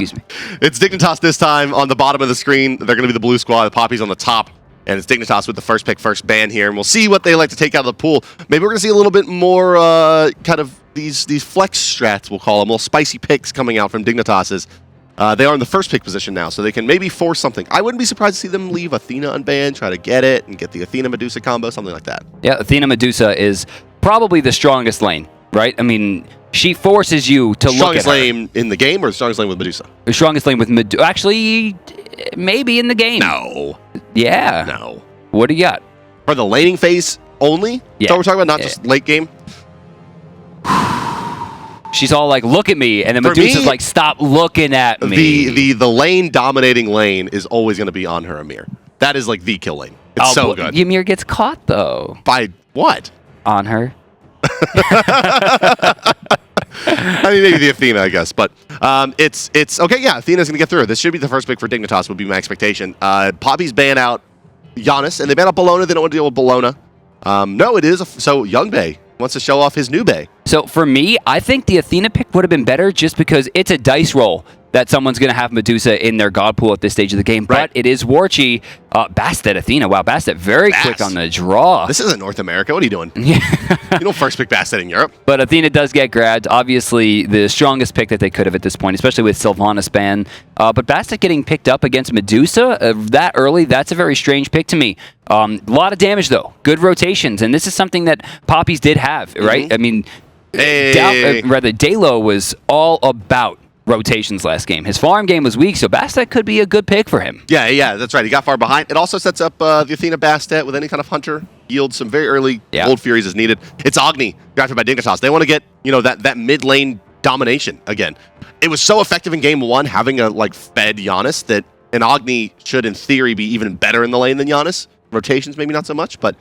Excuse me. It's Dignitas this time on the bottom of the screen. They're going to be the blue squad, the Poppies on the top. And it's Dignitas with the first pick, first ban here. And we'll see what they like to take out of the pool. Maybe we're going to see a little bit more kind of these flex strats, we'll call them. Little spicy picks coming out from Dignitas. They are in the first pick position now, so they can maybe force something. I wouldn't be surprised to see them leave Athena unbanned, try to get it, and get the Athena-Medusa combo, something like that. Yeah, Athena-Medusa is probably the strongest lane, right? I mean, she forces you to look at her. Strongest lane in the game or the strongest lane with Medusa? The strongest lane with Medusa. Actually, maybe in the game. No. Yeah. No. What do you got? For the laning phase only? Yeah. That's what we're talking about, not just late game? She's all like, look at me, and then Medusa's like, stop looking at me. The lane dominating lane is always going to be on her Ymir. That is like the kill lane. It's so good. Ymir gets caught, though. By what? On her. I mean, maybe the Athena, I guess. But it's okay, yeah, Athena's going to get through. This should be the first pick for Dignitas, would be my expectation. Poppies ban out Giannis, and they ban out Bellona. They don't want to deal with Bellona. No, it is. So Youngbay wants to show off his new Bay. So for me, I think the Athena pick would have been better just because it's a dice roll that someone's going to have Medusa in their god pool at this stage of the game. Right. But it is Warchi. Bastet Athena. Wow, Bastet very quick on the draw. This isn't North America. What are you doing? Yeah. You don't first pick Bastet in Europe. But Athena does get grabbed. Obviously, the strongest pick that they could have at this point, especially with Sylvanas ban. But Bastet getting picked up against Medusa that early, that's a very strange pick to me. A lot of damage, though. Good rotations. And this is something that Poppies did have, right? I mean, Dalo was all about rotations last game. His farm game was weak, so Bastet could be a good pick for him. Yeah, that's right. He got far behind. It also sets up the Athena Bastet with any kind of hunter. Yields some very early Gold Furies as needed. It's Agni, drafted by Dignitas. They want to get, that mid lane domination again. It was so effective in game one, having a fed Giannis, that an Agni should, in theory, be even better in the lane than Giannis. Rotations, maybe not so much, but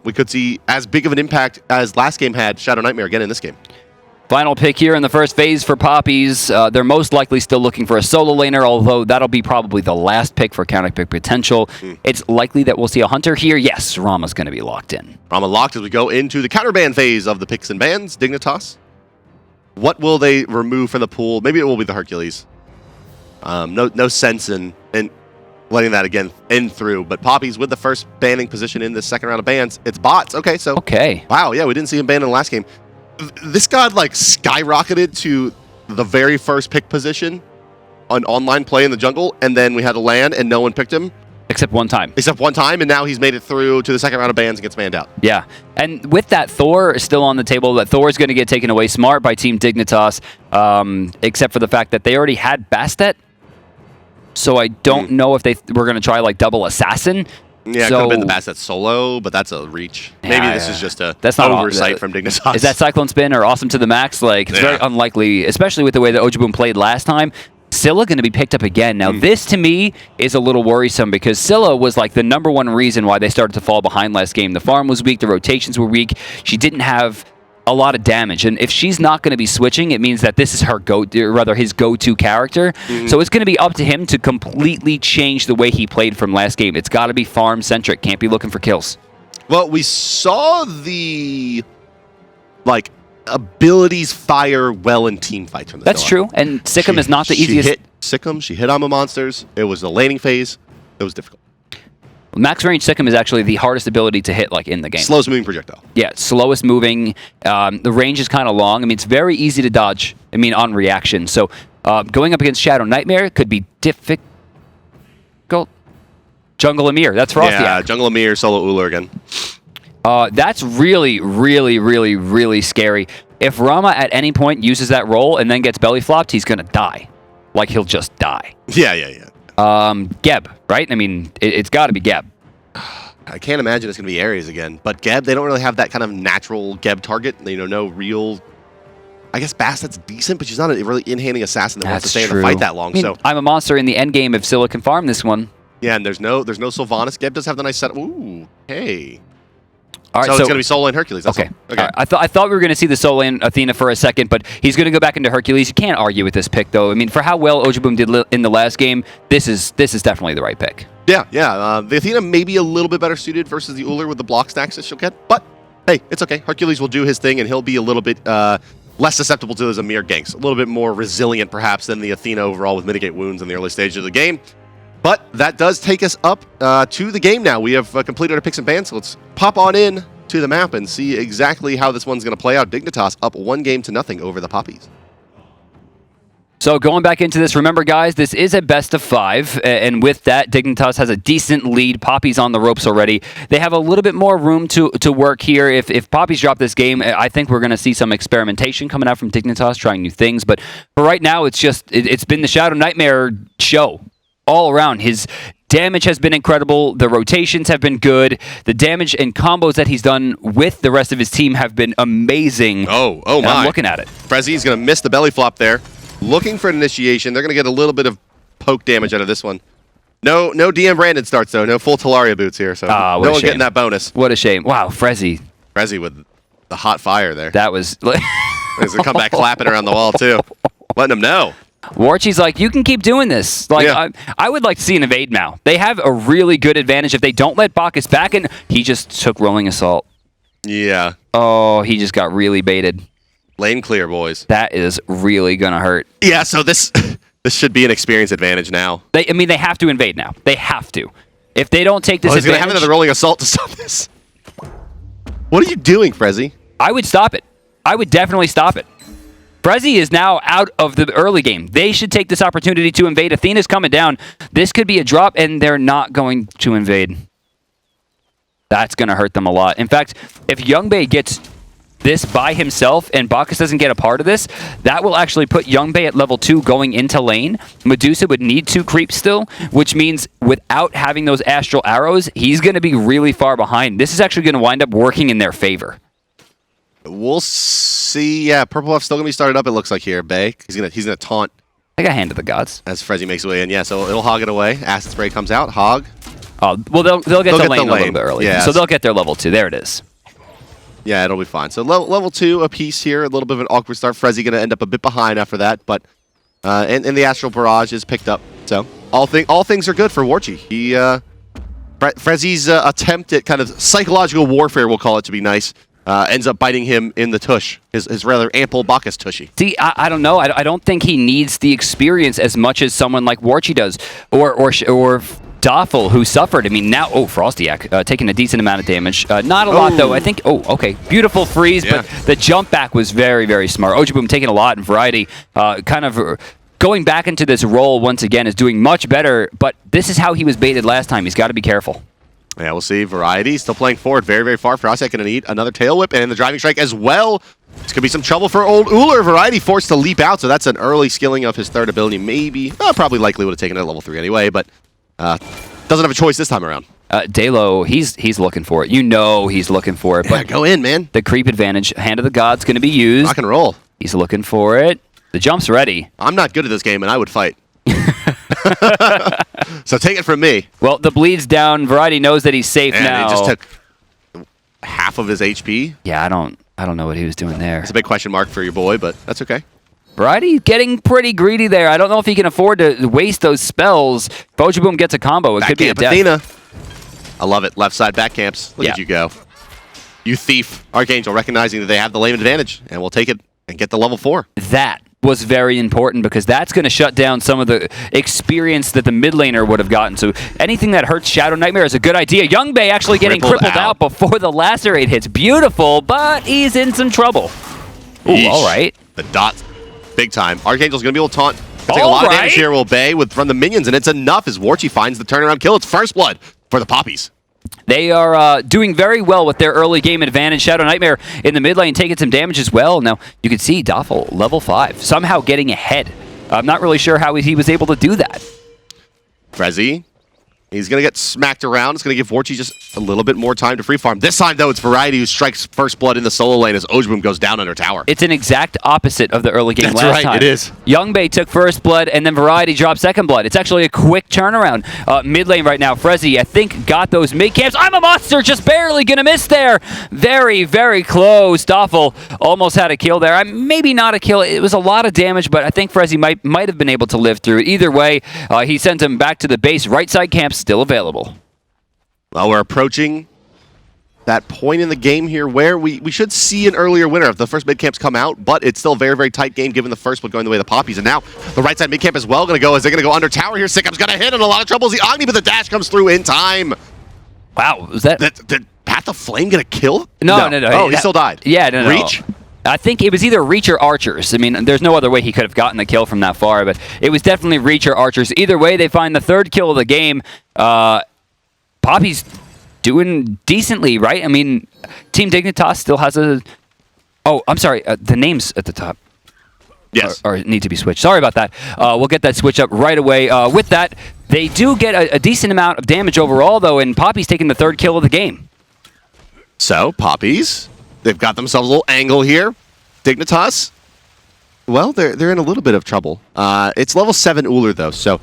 we could see as big of an impact as last game had Shadow Nightmare again in this game. Final pick here in the first phase for Poppies. They're most likely still looking for a solo laner, although that'll be probably the last pick for counter pick potential. It's likely that we'll see a hunter here. Yes, Rama's going to be locked in. Rama locked as we go into the counterban phase of the picks and bans. Dignitas. What will they remove from the pool? Maybe it will be the Hercules. No sense in letting that again in through. But Poppies with the first banning position in the second round of bans. It's bots. Okay, so. Okay. Wow, yeah, we didn't see him banned in the last game. This god skyrocketed to the very first pick position on online play in the jungle, and then we had to land and no one picked him. Except one time, and now he's made it through to the second round of bans and gets banned out. Yeah, and with that, Thor is still on the table. That Thor is going to get taken away smart by Team Dignitas, except for the fact that they already had Bastet. So I don't know if they were going to try double assassin. Yeah, it could have been the Bastet solo, but that's a reach. Maybe this is just that's not oversight from Dignitas. Is that Cyclone Spin or Awesome to the Max? It's very unlikely, especially with the way that Ojiboom played last time. Scylla going to be picked up again. Now, this to me is a little worrisome because Scylla was the #1 reason why they started to fall behind last game. The farm was weak, the rotations were weak. She didn't have a lot of damage, and if she's not going to be switching, it means that this is his go-to character. So it's going to be up to him to completely change the way he played from last game. It's got to be farm-centric. Can't be looking for kills. Well, we saw the abilities fire well in team fights from the That's true, and Sikkim is not the easiest. She hit Sikkim, she hit Amma monsters. It was the laning phase. It was difficult. Max range Sikkim is actually the hardest ability to hit in the game. Slowest moving projectile. Yeah, slowest moving. The range is kind of long. I mean, it's very easy to dodge. On reaction. So going up against Shadow Nightmare could be difficult. Jungle Ymir. That's Frosty. Yeah, Jungle Ymir, solo Uller again. That's really, really, really, really scary. If Rama at any point uses that roll and then gets belly flopped, he's going to die. He'll just die. Yeah. Geb, right? I mean, it's got to be Geb. I can't imagine it's going to be Ares again. But Geb, they don't really have that kind of natural Geb target. No real... I guess Bastet's decent, but she's not a really in-handing assassin that wants to stay in the fight that long. So I'm a monster in the end game if Scylla can farm this one. Yeah, and there's no Sylvanas. Geb does have the nice setup. Ooh, hey. All right, so it's going to be solo and Hercules. That's okay. All right. I thought we were going to see the solo and Athena for a second, but he's going to go back into Hercules. You can't argue with this pick, though. I mean, for how well Ojiboom did in the last game, this is definitely the right pick. Yeah. The Athena may be a little bit better suited versus the Uller with the block stacks that she'll get, but hey, it's okay. Hercules will do his thing, and he'll be a little bit less susceptible to those Amir ganks. A little bit more resilient, perhaps, than the Athena overall with mitigate wounds in the early stages of the game. But that does take us up to the game now. We have completed our picks and bans, so let's pop on in to the map and see exactly how this one's going to play out. Dignitas up 1-0 over the Poppies. So going back into this, remember guys, this is a best of 5, and with that, Dignitas has a decent lead. Poppies on the ropes already. They have a little bit more room to work here. If Poppies drop this game, I think we're going to see some experimentation coming out from Dignitas, trying new things. But for right now, it's been the Shadow Nightmare show all around. His damage has been incredible. The rotations have been good. The damage and combos that he's done with the rest of his team have been amazing. Oh my. I'm looking at it. Frezzy's going to miss the belly flop there. Looking for an initiation. They're going to get a little bit of poke damage out of this one. No DM Brandon starts, though. No full Talaria boots here, so no one getting that bonus. What a shame. Wow, Frezzy with the hot fire there. That was... He's going to come back clapping around the wall, too. Letting him know. Warchi's like, you can keep doing this. Like, yeah. I would like to see an evade now. They have a really good advantage if they don't let Bacchus back in. He just took rolling assault. Yeah. Oh, he just got really baited. Lane clear, boys. That is really going to hurt. Yeah, so this should be an experience advantage now. They have to invade now. They have to. If they don't take this he's going to have another rolling assault to stop this. What are you doing, Frezzy? I would stop it. I would definitely stop it. Frezzy is now out of the early game. They should take this opportunity to invade. Athena's coming down. This could be a drop, and they're not going to invade. That's going to hurt them a lot. In fact, if Youngbei gets this by himself and Bacchus doesn't get a part of this, that will actually put Youngbei at level 2 going into lane. Medusa would need 2 creeps still, which means without having those astral arrows, he's going to be really far behind. This is actually going to wind up working in their favor. We'll see. Yeah, Purple Buff's still going to be started up, it looks like here. Bay. He's gonna taunt. I got Hand of the Gods. As Frezzy makes his way in. Yeah, so it'll hog it away. Acid Spray comes out. Hog. Well, they'll get the lane a little bit early. Yeah. So they'll get their level 2. There it is. Yeah, it'll be fine. So level 2 apiece here. A little bit of an awkward start. Frezzy going to end up a bit behind after that. But and the Astral Barrage is picked up. So all things are good for Warchi. Frezzy's attempt at kind of psychological warfare, we'll call it to be nice, ends up biting him in the tush, his rather ample Bacchus tushy. See, I don't know. I don't think he needs the experience as much as someone like Warchi does, or Doffel, who suffered. I mean, now, Frostiak taking a decent amount of damage. Not a lot, though. I think, okay, beautiful freeze, yeah. But the jump back was very, very smart. Ojiboom taking a lot in Variety, kind of going back into this role once again is doing much better, but this is how he was baited last time. He's got to be careful. Yeah, we'll see. Variety still playing forward very, very far. Frostiak going to need another tail whip and the driving strike as well. It's going to be some trouble for old Uller. Variety forced to leap out, so that's an early skilling of his third ability. Maybe, probably likely would have taken it at level 3 anyway, but doesn't have a choice this time around. Dalo, he's looking for it. You know he's looking for it. Yeah, but go in, man. The creep advantage, Hand of the Gods, going to be used. Rock and roll. He's looking for it. The jump's ready. I'm not good at this game, and I would fight. So take it from me. Well, the bleed's down. Variety knows that he's safe now. He just took half of his HP. Yeah, I don't know what he was doing there. It's a big question mark for your boy, but that's okay. Variety getting pretty greedy there. I don't know if he can afford to waste those spells. If Ojiboom gets a combo, it could be a death. Athena. I love it. Left side back camps. Look at you go. You thief. Archangel recognizing that they have the lane advantage, and we'll take it and get the level 4. That was very important because that's going to shut down some of the experience that the mid laner would have gotten. So anything that hurts Shadow Nightmare is a good idea. Youngbei actually getting crippled out before the lacerate hits. Beautiful, but he's in some trouble. Ooh, all right. The dot, big time. Archangel's going to be able to taunt. Take a lot of damage here, will Bay from the minions, and it's enough as Warchi finds the turnaround kill. It's first blood for the Poppies. They are doing very well with their early game advantage. Shadow Nightmare in the mid lane taking some damage as well. Now, you can see Doffel, level 5, somehow getting ahead. I'm not really sure how he was able to do that. Frezzy, he's going to get smacked around. It's going to give Warchi just a little bit more time to free farm. This time, though, it's Variety who strikes first blood in the solo lane as Ojiboom goes down under tower. It's an exact opposite of the early game last time. That's right, it is. Youngbei took first blood, and then Variety dropped second blood. It's actually a quick turnaround. Mid lane right now, Frezzy, I think, got those mid camps. I'm a monster, just barely going to miss there. Very, very close. Doffel almost had a kill there. Maybe not a kill. It was a lot of damage, but I think Frezzy might have been able to live through it. Either way, he sends him back to the base. Right side camp still available. Well, we're approaching that point in the game here where we should see an earlier winner if the first mid camps come out, but it's still a very, very tight game given the first one going the way of the Poppies. And now the right side mid camp as well going to go as they're going to go under tower here. Sickup's going to hit in a lot of trouble as the Agni, but the dash comes through in time. Wow, was that... Did Path of Flame get a kill? No. Oh, he still died. Yeah, no. Reach? I think it was either Reach or Archers. I mean, there's no other way he could have gotten the kill from that far, but it was definitely Reach or Archers. Either way, they find the third kill of the game. Poppies doing decently, right? I mean, Team Dignitas still has a... Oh, I'm sorry. The names at the top. Yes. Or need to be switched. Sorry about that. We'll get that switch up right away. With that, they do get a decent amount of damage overall, though, and Poppy's taking the third kill of the game. So, Poppies, they've got themselves a little angle here. Dignitas, well, they're in a little bit of trouble. It's level 7 Uller, though, so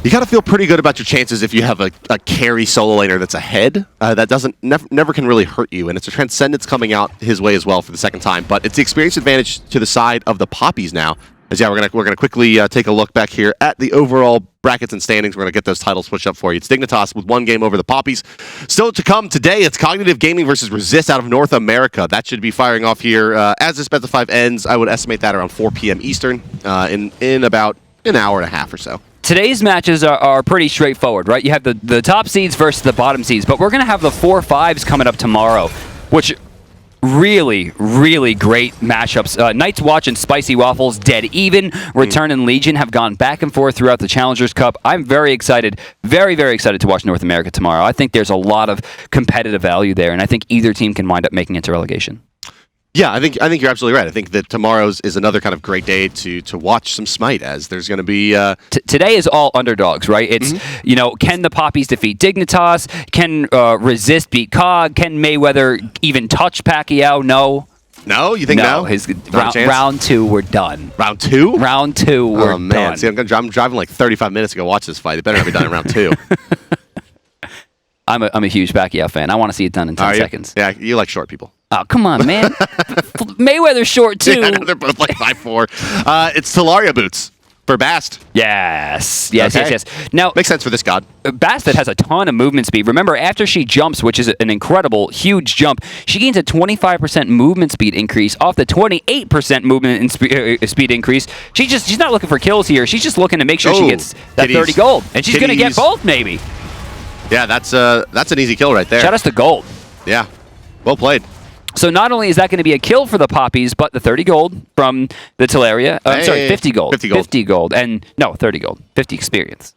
you got to feel pretty good about your chances if you have a carry solo laner that's ahead. That never can really hurt you, and it's a Transcendence coming out his way as well for the second time. But it's the experience advantage to the side of the Poppies now. As yeah, we're gonna quickly take a look back here at the overall brackets and standings. We're gonna get those titles switched up for you. It's Dignitas with 1 game over the Poppies. Still to come today, it's Cognitive Gaming versus Resist out of North America. That should be firing off here as this best of 5 ends. I would estimate that around 4 p.m. Eastern in about an hour and a half or so. Today's matches are pretty straightforward, right? You have the top seeds versus the bottom seeds, but we're going to have the 4-5s coming up tomorrow, which really, really great matchups. Night's Watch and Spicy Waffles, dead even. Return and Legion have gone back and forth throughout the Challengers Cup. I'm very excited, very, very excited to watch North America tomorrow. I think there's a lot of competitive value there, and I think either team can wind up making it to relegation. Yeah, I think you're absolutely right. I think that tomorrow's is another kind of great day to watch some Smite, as there's going to be... Today is all underdogs, right? It's, you know, can the Poppies defeat Dignitas? Can Resist beat Cog? Can Mayweather even touch Pacquiao? No. No? You think no? Round 2, we're done. Round 2? Round 2, we're man. done. See, I'm driving like 35 minutes to go watch this fight. It better not be done in round 2. I'm a huge Pacquiao fan. I want to see it done in 10 seconds. Yeah, you like short people. Oh, come on, man. Mayweather's short, too. Yeah, they're both like 5'4". It's Talaria boots for Bast. Yes. Now, makes sense for this god. Bast has a ton of movement speed. Remember, after she jumps, which is an incredible, huge jump, she gains a 25% movement speed increase off the 28% movement and speed increase. She's not looking for kills here. She's just looking to make sure she gets that 30 gold. And she's going to get both, maybe. Yeah, that's an easy kill right there. Shout us to gold. Yeah, well played. So not only is that going to be a kill for the Poppies, but the 30 gold from the Talaria. I'm sorry, 50 gold. 50 gold. And no, 30 gold. 50 experience.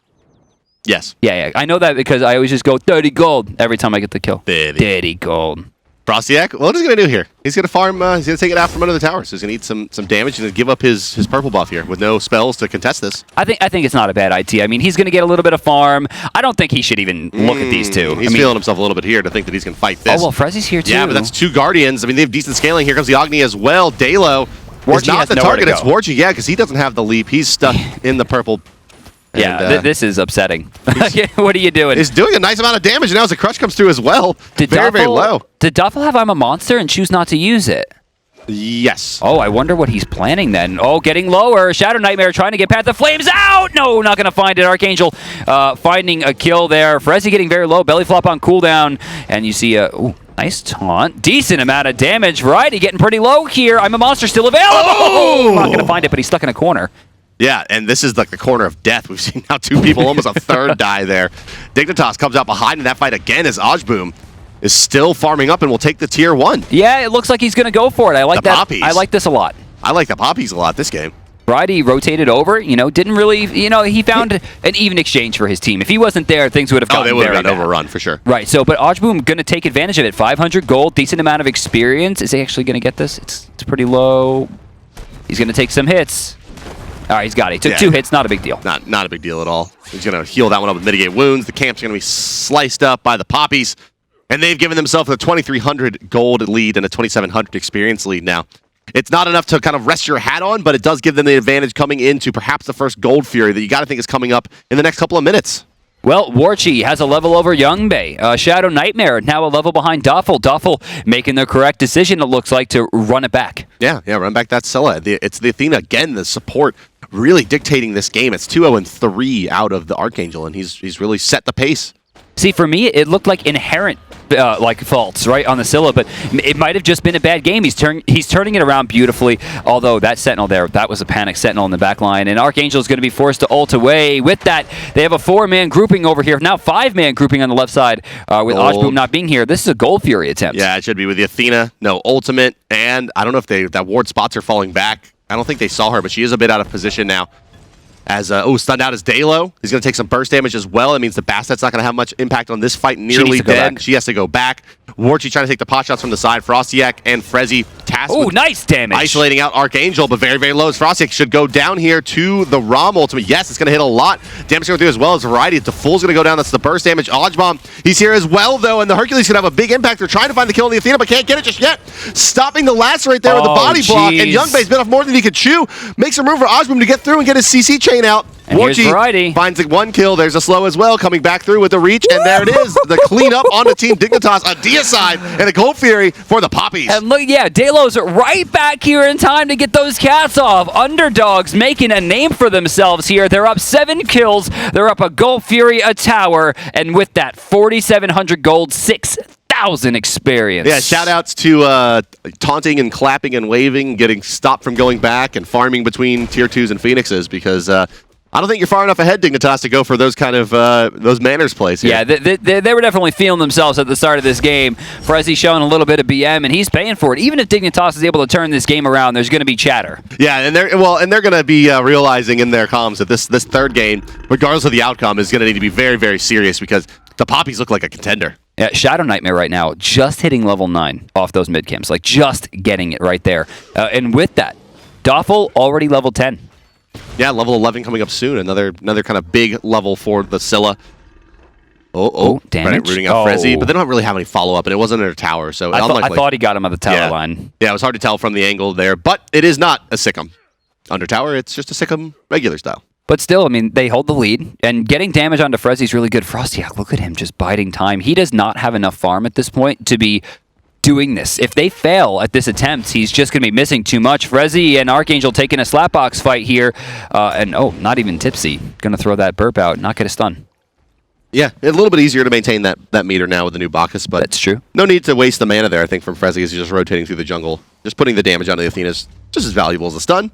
Yes. Yeah. I know that because I always just go 30 gold every time I get the kill. 30 gold. Frostiak, what is he going to do here? He's going to farm, he's going to take it out from under the tower. So he's going to eat some damage and give up his purple buff here with no spells to contest this. I think it's not a bad IT. I mean, he's going to get a little bit of farm. I don't think he should even look at these two. He's feeling himself a little bit here to think that he's going to fight this. Oh, well, Frezzy's here too. Yeah, but that's 2 Guardians. I mean, they have decent scaling. Here comes the Agni as well. Dalo is not the target. It's Warchi, yeah, because he doesn't have the leap. He's stuck in the purple. Yeah, this is upsetting. What are you doing? He's doing a nice amount of damage, and now as the crush comes through as well. Very low. Did Duffel have I'm a monster and choose not to use it? Yes. Oh, I wonder what he's planning then. Oh, getting lower. Shadow Nightmare trying to get Path of Flames out. No, not going to find it. Archangel finding a kill there. Frezzy getting very low. Belly flop on cooldown. And you see a nice taunt. Decent amount of damage. Variety getting pretty low here. I'm a monster still available. Oh! Not going to find it, but he's stuck in a corner. Yeah, and this is like the corner of death. We've seen now 2 people, almost a third die there. Dignitas comes out behind in that fight again as Ojboom is still farming up and will take the tier 1. Yeah, it looks like he's going to go for it. I like that. Poppies. I like this a lot. I like the Poppies a lot this game. Variety rotated over, didn't really, he found an even exchange for his team. If he wasn't there, things would have gotten they would have gotten overrun for sure. Right, so, but Ojboom going to take advantage of it. 500 gold, decent amount of experience. Is he actually going to get this? It's pretty low. He's going to take some hits. All right, he's got it. He took 2 hits, not a big deal. Not a big deal at all. He's going to heal that one up with mitigate wounds. The camp's going to be sliced up by the Poppies, and they've given themselves a 2,300 gold lead and a 2,700 experience lead now. It's not enough to kind of rest your hat on, but it does give them the advantage coming into perhaps the first Gold Fury that you got to think is coming up in the next couple of minutes. Well, Warchi has a level over Youngbei. Shadow Nightmare now a level behind Duffel. Duffel making the correct decision, it looks like, to run it back. Yeah, run back that Scylla. It's the Athena, again, the support really dictating this game. It's 2-0 and 3 out of the Archangel, and he's really set the pace. See, for me, it looked like inherent like faults right on the Scylla, but it might have just been a bad game. He's turning it around beautifully, although that Sentinel there, that was a panic Sentinel in the back line, and Archangel is going to be forced to ult away. With that, they have a 4-man grouping over here, now 5-man grouping on the left side with Ojboom not being here. This is a Gold Fury attempt. Yeah, it should be with the Athena, no ultimate, and I don't know if that ward spots are falling back. I don't think they saw her, but she is a bit out of position now. As, stunned out is Dalo. He's going to take some burst damage as well. That means the Bastet's not going to have much impact on this fight. Nearly dead. She has to go back. Warchi trying to take the pot shots from the side. Frostiak and Frezzy tasked with nice damage. Isolating out Archangel, but very, very low. Frostiak should go down here to the Rom ultimate. Yes, it's going to hit a lot. Damage going through as well as Variety. The Fool's going to go down. That's the burst damage. Ojbomb, he's here as well, though, and the Hercules going to have a big impact. They're trying to find the kill on the Athena, but can't get it just yet. Stopping the Lacerate there with the body block, and Youngbei's bit off more than he could chew. Makes some room for Ojboom to get through and get his CC chain out. And here's Variety. Finds the 1 kill. There's a slow as well, coming back through with the reach, and there it is. The cleanup on the team Dignitas, a deicide, and a Gold Fury for the Poppies. And look, yeah, Dalo's right back here in time to get those cats off. Underdogs making a name for themselves here. They're up 7 kills. They're up a Gold Fury, a tower, and with that, 4,700 gold, 6,000 experience. Yeah, shout outs to taunting and clapping and waving, getting stopped from going back and farming between tier 2s and Phoenixes, because I don't think you're far enough ahead, Dignitas, to go for those kind of those manners plays here. Yeah, they were definitely feeling themselves at the start of this game. Frezzy showing a little bit of BM, and he's paying for it. Even if Dignitas is able to turn this game around, there's going to be chatter. Yeah, and they're going to be realizing in their comms that this third game, regardless of the outcome, is going to need to be very, very serious because the Poppies look like a contender. Yeah, Shadow Nightmare right now, just hitting level 9 off those mid camps, like just getting it right there. And with that, Doffel already level 10. Yeah, level 11 coming up soon. Another kind of big level for the Scylla. Damage. Right, rooting out Frezzy, but they don't really have any follow-up, and it wasn't in a tower, so I thought he got him at the tower line. Yeah, it was hard to tell from the angle there, but it is not a Sikkim. Under tower, it's just a Sikkim regular style. But still, I mean, they hold the lead, and getting damage onto Frezzy is really good. Frostiak, look at him just biding time. He does not have enough farm at this point to be doing this. If they fail at this attempt, he's just going to be missing too much. Frezzy and Archangel taking a slapbox fight here, and not even Tipsy. Going to throw that burp out, not get a stun. Yeah, a little bit easier to maintain that meter now with the new Bacchus, but that's true. No need to waste the mana there, I think, from Frezzy as he's just rotating through the jungle. Just putting the damage onto the Athena's just as valuable as the stun.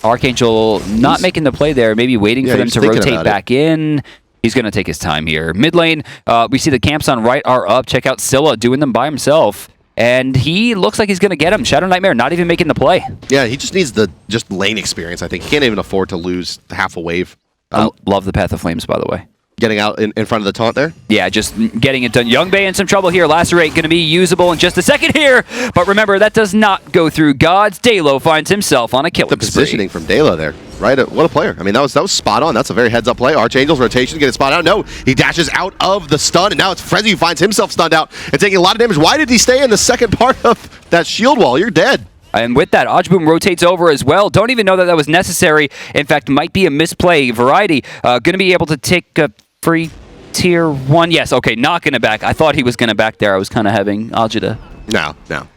Archangel not making the play there, maybe waiting for them to rotate back in. He's going to take his time here. Mid lane, we see the camps on right are up. Check out Scylla doing them by himself. And he looks like he's going to get him. Shadow Nightmare not even making the play. Yeah, he just needs the lane experience, I think. He can't even afford to lose half a wave. Love the Path of Flames, by the way. Getting out in front of the taunt there? Yeah, just getting it done. Youngbei in some trouble here. Lacerate going to be usable in just a second here. But remember, that does not go through Gods. Dalo finds himself on a killing spree. The positioning from Dalo there. Right? What a player. I mean, that was spot on. That's a very heads-up play. Archangel's rotation, get it spot out. No, he dashes out of the stun, and now it's Frezzy who finds himself stunned out and taking a lot of damage. Why did he stay in the second part of that shield wall? You're dead. And with that, Ojboom rotates over as well. Don't even know that that was necessary. In fact, might be a misplay. Variety going to be able to take a free tier 1. Yes, okay, not going to back. I thought he was going to back there. I was kind of having Ajita. No.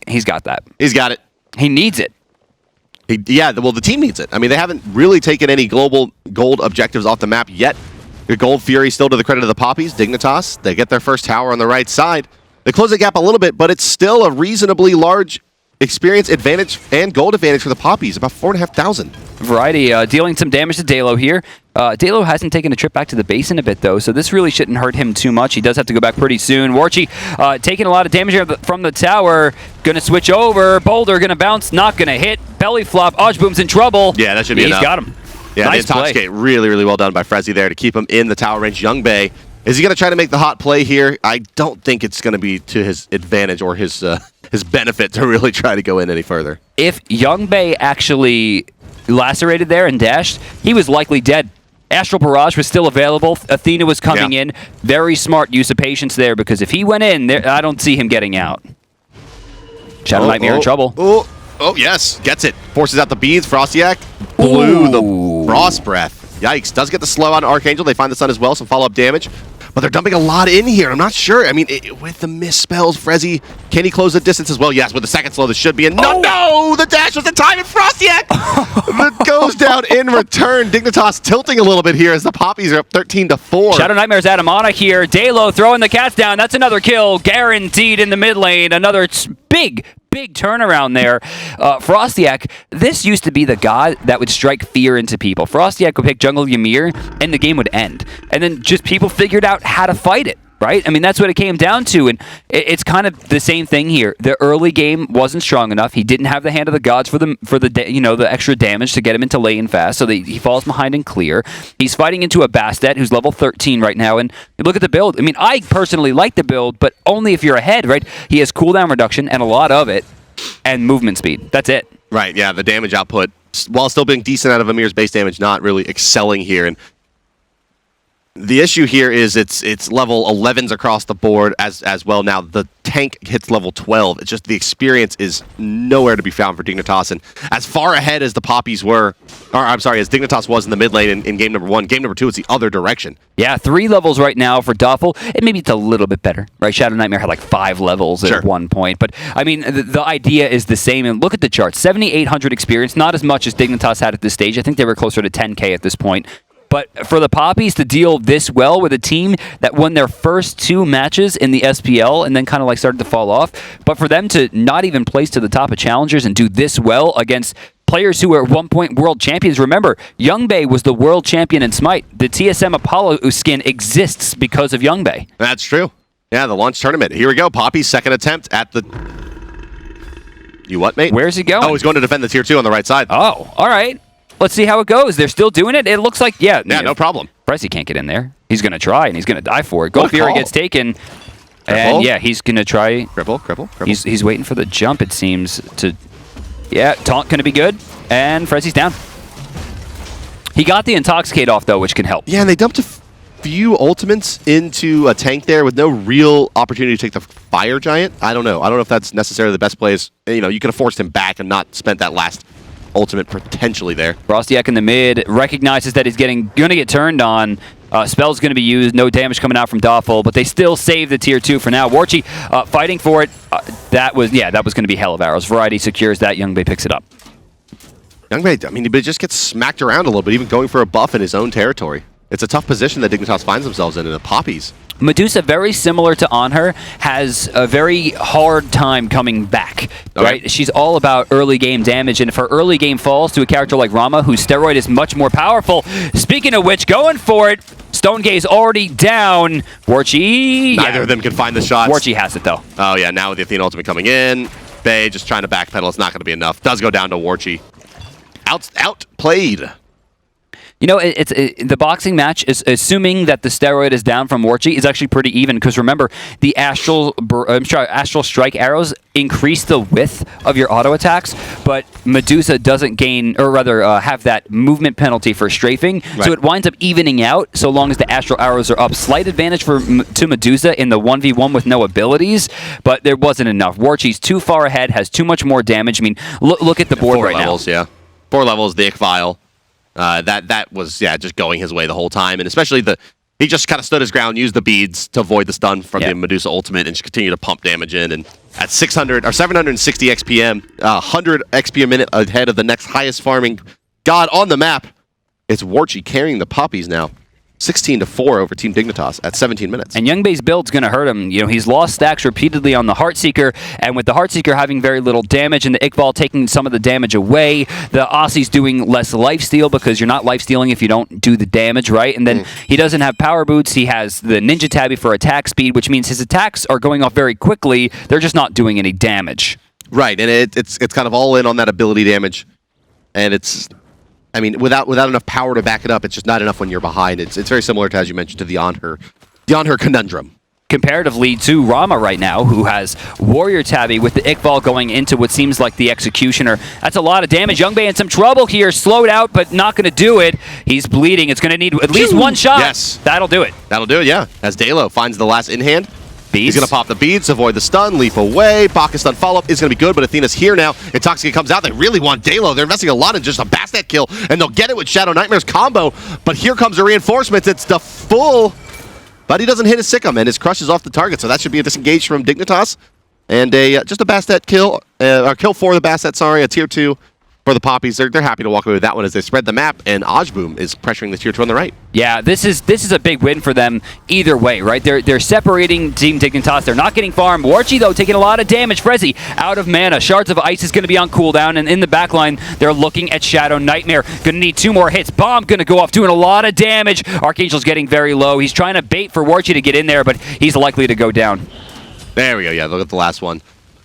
He's got that. He's got it. He needs it. The team needs it. I mean, they haven't really taken any global gold objectives off the map yet. The Gold Fury still to the credit of the Poppies. Dignitas, they get their first tower on the right side. They close the gap a little bit, but it's still a reasonably large experience advantage and gold advantage for the Poppies, about 4,500. Variety dealing some damage to Dalo here. Dalo hasn't taken a trip back to the base in a bit, though, so this really shouldn't hurt him too much. He does have to go back pretty soon. Warchi taking a lot of damage here from the tower. Going to switch over. Boulder going to bounce, not going to hit. Belly flop. Ojboom's in trouble. Yeah, that should be enough. He's got him. Yeah, nice the intoxicate really, really well done by Frezzy there to keep him in the tower range. Youngbei, is he going to try to make the hot play here? I don't think it's going to be to his advantage or his benefit to really try to go in any further. If Youngbei actually lacerated there and dashed, he was likely dead. Astral Barrage was still available. Athena was coming in. Very smart use of patience there, because if he went in, I don't see him getting out. Shadow Nightmare in trouble. Oh, yes. Gets it. Forces out the beads. Frostiak blew the Frost Breath. Yikes. Does get the slow on Archangel. They find the stun as well, some follow-up damage. But they're dumping a lot in here. I'm not sure. I mean, with the misspells, Frezzy, can he close the distance as well? Yes, with the second slow, this should be a no. The dash was the time, and Frostiak goes down. out in return. Dignitas tilting a little bit here as the Poppies are up 13-4. Shadow Nightmare's Adamana here. Dalo throwing the cats down. That's another kill guaranteed in the mid lane. Another big turnaround there. Frostiak, this used to be the god that would strike fear into people. Frostiak would pick jungle Ymir and the game would end. And then just people figured out how to fight it. Right? I mean, that's what it came down to, and it's kind of the same thing here. The early game wasn't strong enough. He didn't have the hand of the gods for the extra damage to get him into lane fast, so he falls behind and clear. He's fighting into a Bastet who's level 13 right now, and you look at the build. I mean, I personally like the build, but only if you're ahead, right? He has cooldown reduction and a lot of it, and movement speed. That's it. Right? Yeah, the damage output, while still being decent out of Amir's base damage, not really excelling here. And the issue here is it's level 11s across the board as well. Now the tank hits level 12. It's just the experience is nowhere to be found for Dignitas. And as far ahead as the Poppies were, or I'm sorry, as Dignitas was in the mid lane in game number 1, game number 2 is the other direction. Yeah, 3 levels right now for Doffel. And maybe it's a little bit better, right? Shadow Nightmare had like 5 levels at one point. But I mean, the idea is the same. And look at the charts, 7,800 experience, not as much as Dignitas had at this stage. I think they were closer to 10K at this point. But for the Poppies to deal this well with a team that won their first 2 matches in the SPL and then kind of like started to fall off, but for them to not even place to the top of challengers and do this well against players who were at one point world champions. Remember, Youngbei was the world champion in Smite. The TSM Apollo skin exists because of Youngbei. That's true. Yeah, the launch tournament. Here we go. Poppy's second attempt at the... You what, mate? Where's he going? Oh, he's going to defend the tier 2 on the right side. Oh, all right. Let's see how it goes. They're still doing it. It looks like, yeah, no problem. Pressy can't get in there. He's going to try, and he's going to die for it. Gold Fury gets taken, and yeah, he's going to try. Cripple. He's waiting for the jump, it seems. Yeah, taunt going to be good, and Fressy's down. He got the Intoxicate off, though, which can help. Yeah, and they dumped a few ultimates into a tank there with no real opportunity to take the Fire Giant. I don't know. I don't know if that's necessarily the best plays. You know, you could have forced him back and not spent that last ultimate potentially there. Frostiak in the mid recognizes that he's going to get turned on. Spell's going to be used. No damage coming out from Doffel, but they still save the tier 2 for now. Warchi fighting for it. That was going to be hell of arrows. Variety secures that. Youngbei picks it up. Youngbei, I mean, he just gets smacked around a little bit, even going for a buff in his own territory. It's a tough position that Dignitas finds themselves in the Poppies. Medusa, very similar to Anher, has a very hard time coming back, right? She's all about early game damage, and if her early game falls to a character like Rama, whose steroid is much more powerful, speaking of which, going for it, Stone Gaze already down. Warchi... Neither of them can find the shots. Warchi has it, though. Oh, yeah, now with the Athena ultimate coming in, Bay just trying to backpedal. It's not going to be enough. Does go down to Warchi. Outplayed. You know, the boxing match is assuming that the steroid is down from Warchi is actually pretty even because remember the astral strike arrows increase the width of your auto attacks, but Medusa doesn't gain or rather have that movement penalty for strafing, so it winds up evening out so long as the astral arrows are up. Slight advantage to Medusa in the 1v1 with no abilities, but there wasn't enough. Warchi's too far ahead, has too much more damage. I mean, look at the board right now. 4 levels, yeah. 4 levels, the Ick-Vial. That was just going his way the whole time, and especially he just kind of stood his ground, used the beads to avoid the stun from the Medusa ultimate, and just continued to pump damage in. And at 600 or 760 XPM, 100 XP a minute ahead of the next highest farming god on the map, it's Warchi carrying the Poppies now. 16-4 over Team Dignitas at 17 minutes. And Youngbei's build's going to hurt him. You know, he's lost stacks repeatedly on the Heartseeker, and with the Heartseeker having very little damage and the Ick-Vial taking some of the damage away, the Aussie's doing less lifesteal because you're not lifestealing if you don't do the damage, right? And then he doesn't have power boots. He has the Ninja Tabby for attack speed, which means his attacks are going off very quickly. They're just not doing any damage. Right, and it's kind of all in on that ability damage, and it's... I mean, without enough power to back it up, it's just not enough when you're behind. It's very similar to, as you mentioned, to the Anher conundrum. Comparatively to Rama right now, who has Warrior Tabby with the Ick-Vial going into what seems like the Executioner. That's a lot of damage. Youngbei in some trouble here. Slowed out, but not going to do it. He's bleeding. It's going to need at least one shot. Yes. That'll do it. That'll do it, yeah. As Dalo finds the last in-hand. Beads. He's going to pop the beads, avoid the stun, leap away. Baka stun follow-up is going to be good, but Athena's here now. Intoxicate comes out. They really want Dalo. They're investing a lot in just a Bastet kill, and they'll get it with Shadow Nightmare's combo. But here comes the reinforcements. It's the full... But he doesn't hit his Sikkim, and his crush is off the target, so that should be a disengage from Dignitas. And just a Bastet kill, or kill for the Bastet, sorry, a tier 2. for the Poppies. They're happy to walk away with that one as they spread the map, and Ojboom is pressuring the tier 2 on the right. Yeah, this is a big win for them either way, right? They're separating Team Dignitas. They're not getting farmed. Warchi, though, taking a lot of damage. Frezzy out of mana. Shards of Ice is going to be on cooldown, and in the back line, they're looking at Shadow Nightmare. Going to need 2 more hits. Bomb going to go off, doing a lot of damage. Archangel's getting very low. He's trying to bait for Warchi to get in there, but he's likely to go down. There we go. Yeah, look at the last one.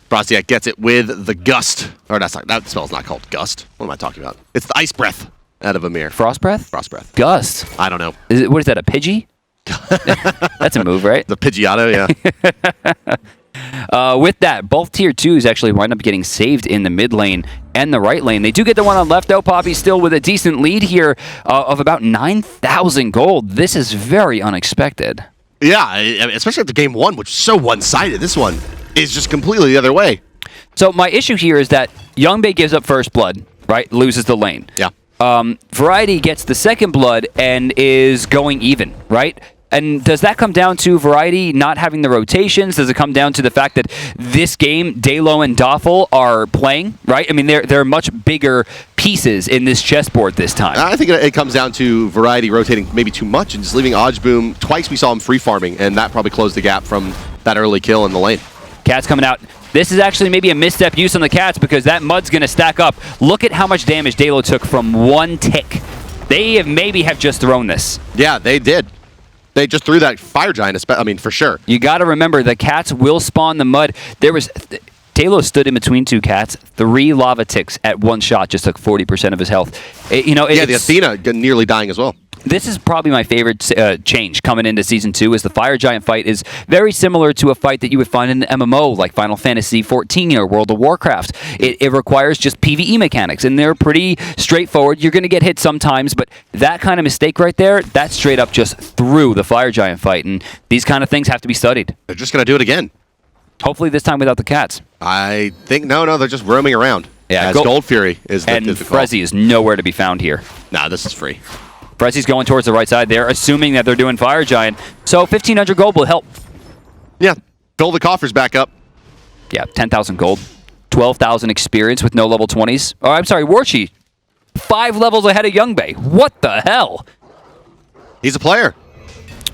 Frostiak gets it with the Gust. Or that spell's not called Gust. What am I talking about? It's the Ice Breath out of Amir. Frost Breath? Frost Breath. Gust. I don't know. What is that, a Pidgey? That's a move, right? The Pidgeotto, yeah. With that, both tier 2s actually wind up getting saved in the mid lane and the right lane. They do get the one on left, though. Poppy's still with a decent lead here of about 9,000 gold. This is very unexpected. Yeah, especially after game 1, which is so one-sided. This one is just completely the other way. So my issue here is that Youngbei gives up first blood, right? Loses the lane. Yeah. Variety gets the second blood and is going even, right? And does that come down to Variety not having the rotations? Does it come down to the fact that this game, Dalo and Doffel are playing, right? I mean, they're much bigger pieces in this chessboard this time. I think it comes down to Variety rotating maybe too much and just leaving Ojboom. Twice we saw him free farming, and that probably closed the gap from that early kill in the lane. Cats coming out. This is actually maybe a misstep use on the Cats because that Mud's going to stack up. Look at how much damage Dalo took from one tick. They maybe have just thrown this. Yeah, they did. They just threw that Fire Giant, I mean, for sure. You got to remember, the Cats will spawn the Mud. Dalo stood in between 2 Cats. 3 lava ticks at one shot just took 40% of his health. The Athena nearly dying as well. This is probably my favorite change coming into Season 2 is the Fire Giant fight is very similar to a fight that you would find in an MMO like Final Fantasy XIV or World of Warcraft. It requires just PvE mechanics, and they're pretty straightforward. You're going to get hit sometimes, but that kind of mistake right there, that straight up just threw the Fire Giant fight, and these kind of things have to be studied. They're just going to do it again. Hopefully this time without the Cats. I think, no, they're just roaming around. Yeah, Gold Fury is the And Frezzy is nowhere to be found here. Nah, this is free. Frezzy's going towards the right side. They're assuming that they're doing Fire Giant. So 1,500 gold will help. Yeah, fill the coffers back up. Yeah, 10,000 gold. 12,000 experience with no level 20s. Oh, I'm sorry, Warchi. 5 levels ahead of Youngbei. What the hell? He's a player.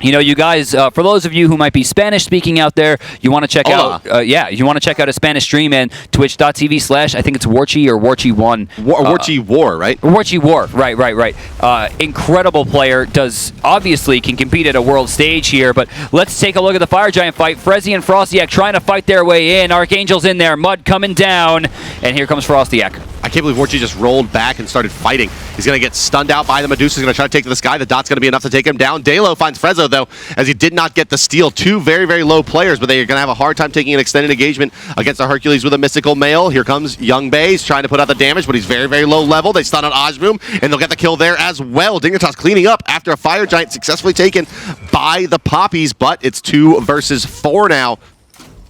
You know, you guys, for those of you who might be Spanish-speaking out there, you want to check out, you want to check out a Spanish stream and twitch.tv/ I think it's Warchi or Warchi1. Warchi War, right? Warchi War, right. Incredible player, can compete at a world stage here, but let's take a look at the Fire Giant fight. Frezzy and Frostiak trying to fight their way in. Archangel's in there, Mud coming down, and here comes Frostiak. I can't believe Warchi just rolled back and started fighting. He's going to get stunned out by the Medusa. He's going to try to take to the sky. The dot's going to be enough to take him down. Dalo finds Frezzo, though, as he did not get the steal. 2 very, very low players, but they're going to have a hard time taking an extended engagement against the Hercules with a Mystical Mail. Here comes Youngbei. He's trying to put out the damage, but he's very, very low level. They stun on Ojboom, and they'll get the kill there as well. Dignitas cleaning up after a Fire Giant successfully taken by the Poppies, but it's 2 versus 4 now.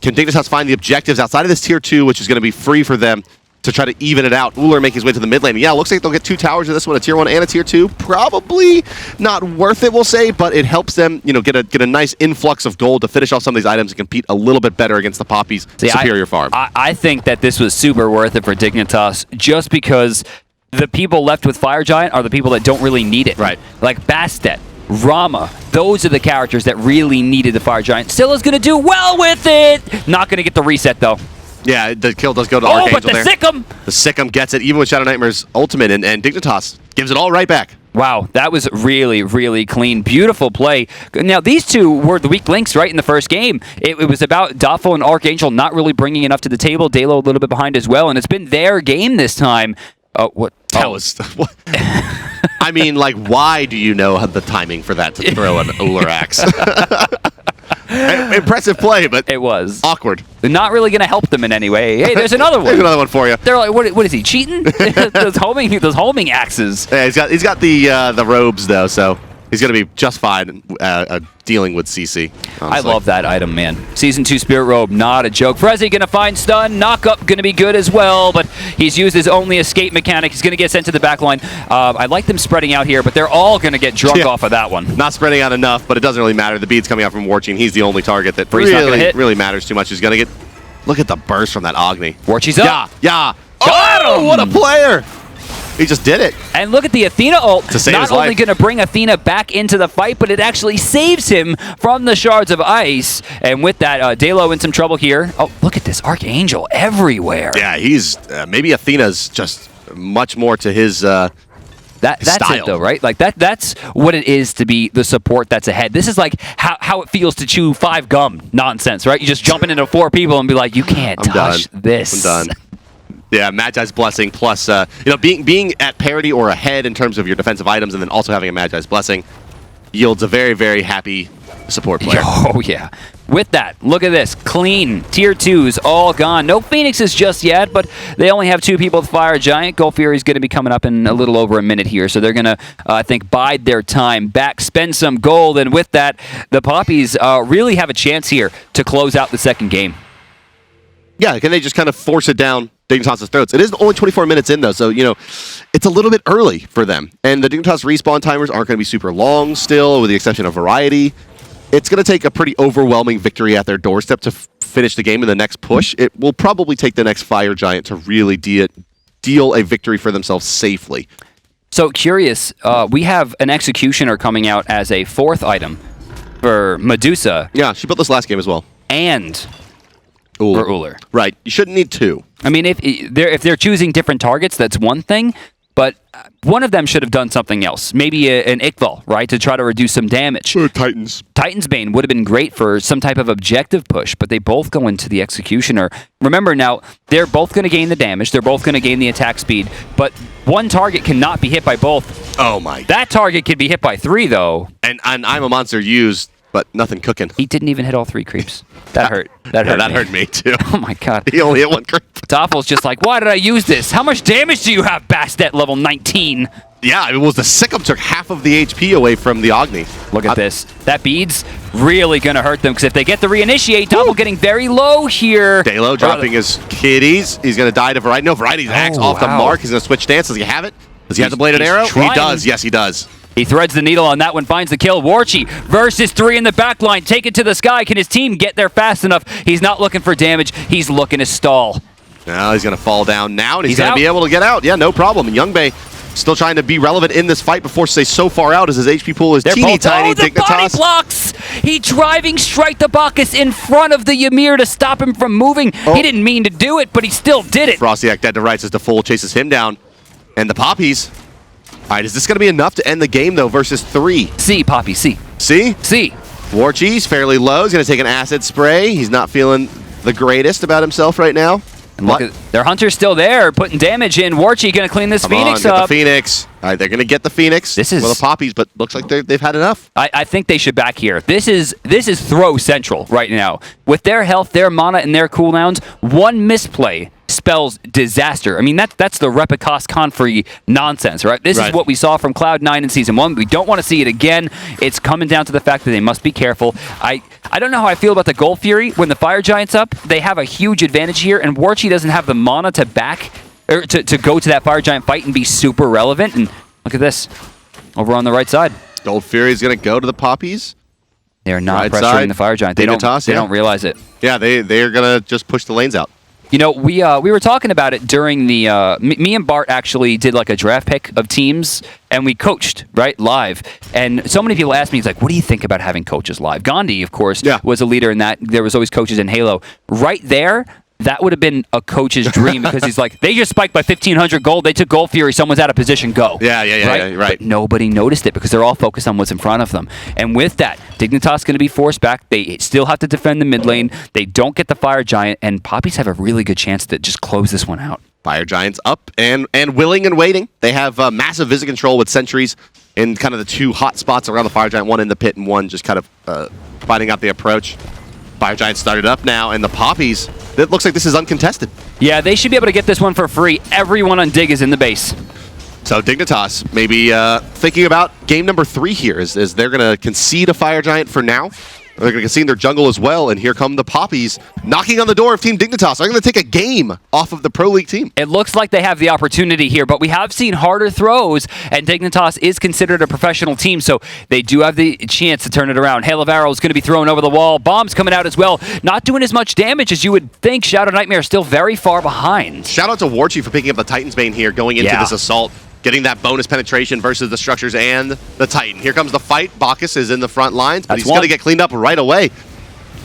Can Dignitas find the objectives outside of this tier 2, which is going to be free for them to try to even it out? Uller make his way to the mid lane. Yeah, looks like they'll get 2 towers in this one, a tier 1 and a tier 2. Probably not worth it, we'll say, but it helps them, get a nice influx of gold to finish off some of these items and compete a little bit better against the Poppies' superior farm. I think that this was super worth it for Dignitas just because the people left with Fire Giant are the people that don't really need it. Right. Like Bastet, Rama, those are the characters that really needed the Fire Giant. Scylla's going to do well with it. Not going to get the reset, though. Yeah, the kill does go to Archangel but the there. Sikkim! The Sikkim gets it, even with Shadow Nightmare's ultimate, and Dignitas gives it all right back. Wow, that was really, really clean. Beautiful play. Now, these 2 were the weak links, right, in the first game. It was about Doffel and Archangel not really bringing enough to the table. Dalo a little bit behind as well, and it's been their game this time. That was... I mean, why do you know the timing for that to throw an Uller axe? Impressive play, but it was awkward. Not really going to help them in any way. Hey, there's another one. There's another one for you. They're like, what is he, cheating? those homing axes. Yeah, he's got the robes though, so he's going to be just fine dealing with CC. Honestly. I love that item, man. Season 2 Spirit Robe, not a joke. Frezzy going to find stun. Knock up going to be good as well, but he's used his only escape mechanic. He's going to get sent to the back line. I like them spreading out here, but they're all going to get drunk off of that one. Not spreading out enough, but it doesn't really matter. The bead's coming out from Warchi, and he's the only target that really matters too much. He's going to get... Look at the burst from that Agni. Warchi's up. Yeah. Got him! What a player! He just did it. And look at the Athena ult. To save Not his only life. going to bring Athena back into the fight, but it actually saves him from the shards of ice. And with that, Dalo in some trouble here. Oh, look at this Archangel everywhere. Yeah, he's maybe Athena's just much more to his That's style. it, though, right? Like that's what it is to be the support that's ahead. This is like how it feels to chew 5 gum nonsense, right? You just jumping into 4 people and be like, you can't touch this. I'm done. Yeah, Magi's Blessing plus, being at parity or ahead in terms of your defensive items, and then also having a Magi's Blessing yields a very, very happy support player. Oh, yeah. With that, look at this. Clean. Tier 2s all gone. No Phoenixes just yet, but they only have 2 people with Fire Giant. Gold Fury's going to be coming up in a little over a minute here, so they're going to, I think, bide their time back, spend some gold, and with that, the Poppies really have a chance here to close out the second game. Yeah, can they just kind of force it down Dignitas' throats? It is only 24 minutes in, though, so, it's a little bit early for them. And the Dignitas respawn timers aren't going to be super long still, with the exception of Variety. It's going to take a pretty overwhelming victory at their doorstep to finish the game in the next push. It will probably take the next Fire Giant to really deal a victory for themselves safely. So, curious, we have an Executioner coming out as a 4th item for Medusa. Yeah, she built this last game as well. And Ooh. for Uller. Right, you shouldn't need 2. I mean, if they're choosing different targets, that's one thing, but one of them should have done something else. Maybe an Iqbal, right, to try to reduce some damage. Or Titans. Titan's Bane would have been great for some type of objective push, but they both go into the Executioner. Remember now, they're both going to gain the damage, they're both going to gain the attack speed, but one target cannot be hit by both. Oh my. That target could be hit by 3, though. And I'm a monster used, but nothing cooking. He didn't even hit all 3 creeps. That hurt. That hurt me too. Oh my god. He only hit 1 creep. Toffel's just like, why did I use this? How much damage do you have, Bastet level 19? Yeah, it was the Sikkim took half of the HP away from the Agni. Look at this. That bead's really going to hurt them, because if they get the reinitiate, Toffel getting very low here. Dalo dropping his kitties. He's going to die to Variety. No, Variety's axe off the mark. He's going to switch stance. Does he have it? Does he have the bladed arrow? Trying. He does. Yes, he does. He threads the needle on that one, finds the kill. Warchi versus 3 in the back line. Take it to the sky. Can his team get there fast enough? He's not looking for damage. He's looking to stall. Now he's going to fall down now, and he's going out. to be able to get out. Yeah, no problem. And Youngbei still trying to be relevant in this fight before stay so far out as his HP pool is teeny tiny. The body blocks! He driving strike the Bacchus in front of the Ymir to stop him from moving. Oh. He didn't mean to do it, but he still did it. Frostiak dead to rights as the full chases him down. And the Poppies. All right, is this going to be enough to end the game, though, versus 3? C, Poppy, C. See? C. Warchi's fairly low. He's going to take an acid spray. He's not feeling the greatest about himself right now. And look at their Hunter's still there, putting damage in. Warchi going to clean this Phoenix up. up. The Phoenix. All right, they're going to get the Phoenix. This is the Poppies, but looks like they've had enough. I think they should back here. This is throw central right now. With their health, their mana, and their cooldowns, one misplay spells disaster. I mean, that's the Repicos Confrey nonsense, right? This is what we saw from Cloud9 in Season 1. We don't want to see it again. It's coming down to the fact that they must be careful. I don't know how I feel about the Gold Fury. When the Fire Giant's up, they have a huge advantage here, and Warchi doesn't have the mana to back, or to go to that Fire Giant fight and be super relevant. And look at this. Over on the right side. Gold Fury is going to go to the Poppies. They're not Right pressuring side. the Fire Giant. They don't realize it. Yeah, they're going to just push the lanes out. You know, we were talking about it during the me and Bart actually did like a draft pick of teams, and we coached right live. And so many people asked me, "He's like, what do you think about having coaches live?" Gandhi, of course, was a leader in that. There was always coaches in Halo. Right there, that would have been a coach's dream, because he's like, they just spiked by 1,500 gold. They took Gold Fury. Someone's out of position. Go. Yeah, right. But nobody noticed it because they're all focused on what's in front of them. And with that, Dignitas going to be forced back. They still have to defend the mid lane. They don't get the Fire Giant, and Poppies have a really good chance to just close this one out. Fire Giants up and willing and waiting. They have massive visit control with sentries in kind of the 2 hot spots around the Fire Giant, one in the pit and one just kind of finding out the approach. Fire Giant started up now, and the Poppies, it looks like this is uncontested. Yeah, they should be able to get this one for free. Everyone on Dig is in the base. So Dignitas maybe thinking about game number 3 here. Is they're going to concede a Fire Giant for now? They're going to see in their jungle as well, and here come the Poppies knocking on the door of Team Dignitas. They're going to take a game off of the Pro League team. It looks like they have the opportunity here, but we have seen harder throws, and Dignitas is considered a professional team, so they do have the chance to turn it around. Hail of Arrows going to be thrown over the wall. Bombs coming out as well. Not doing as much damage as you would think. Shadow Nightmare still very far behind. Shout out to Warchief for picking up the Titan's Bane here, going into this assault. Getting that bonus penetration versus the structures and the Titan. Here comes the fight. Bacchus is in the front lines, but he's going to get cleaned up right away.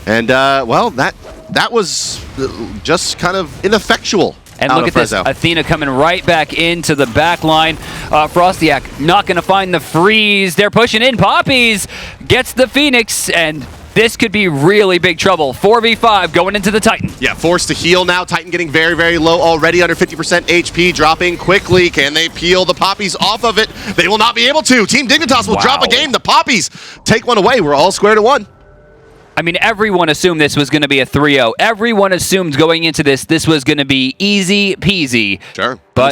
And, well, that was just kind of ineffectual. And look at this, Athena coming right back into the back line. Frostiak not going to find the freeze. They're pushing in. Poppies gets the Phoenix, and this could be really big trouble. 4v5 going into the Titan. Yeah, forced to heal now. Titan getting very, very low already, under 50% HP, dropping quickly. Can they peel the Poppies off of it? They will not be able to. Team Dignitas will drop a game. The Poppies take one away. We're all square to one. I mean, everyone assumed this was going to be a 3-0. Everyone assumed going into this was going to be easy peasy. Sure. But